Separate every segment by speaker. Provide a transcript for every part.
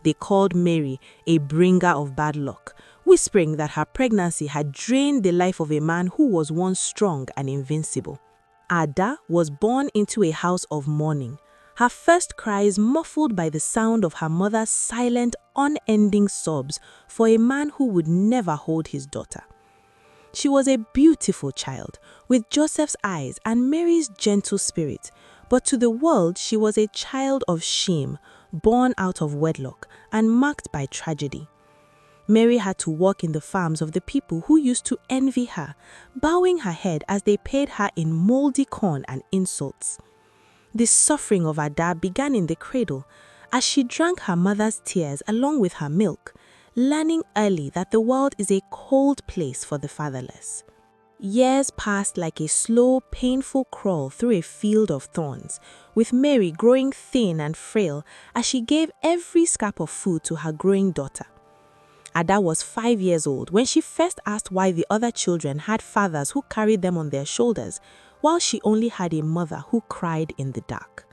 Speaker 1: They called Mary a bringer of bad luck, whispering that her pregnancy had drained the life of a man who was once strong and invincible. Ada was born into a house of mourning, her first cries muffled by the sound of her mother's silent, unending sobs for a man who would never hold his daughter. She was a beautiful child, with Joseph's eyes and Mary's gentle spirit, but to the world she was a child of shame, born out of wedlock and marked by tragedy. Mary had to work in the farms of the people who used to envy her, bowing her head as they paid her in moldy corn and insults. The suffering of Ada began in the cradle, as she drank her mother's tears along with her milk, learning early that the world is a cold place for the fatherless. Years passed like a slow, painful crawl through a field of thorns, with Mary growing thin and frail as she gave every scrap of food to her growing daughter. Ada was 5 years old when she first asked why the other children had fathers who carried them on their shoulders, while she only had a mother who cried in the dark.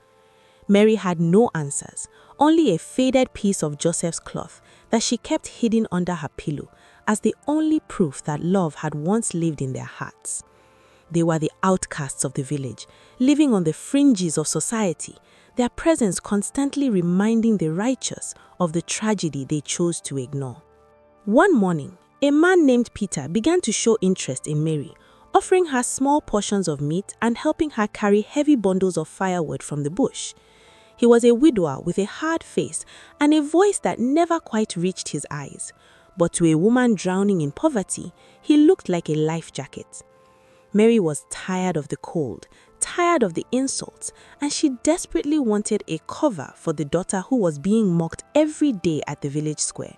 Speaker 1: Mary had no answers, only a faded piece of Joseph's cloth that she kept hidden under her pillow as the only proof that love had once lived in their hearts. They were the outcasts of the village, living on the fringes of society, their presence constantly reminding the righteous of the tragedy they chose to ignore. One morning, a man named Peter began to show interest in Mary, offering her small portions of meat and helping her carry heavy bundles of firewood from the bush. He was a widower with a hard face and a voice that never quite reached his eyes, but to a woman drowning in poverty, he looked like a life jacket. Mary was tired of the cold, tired of the insults, and she desperately wanted a cover for the daughter who was being mocked every day at the village square.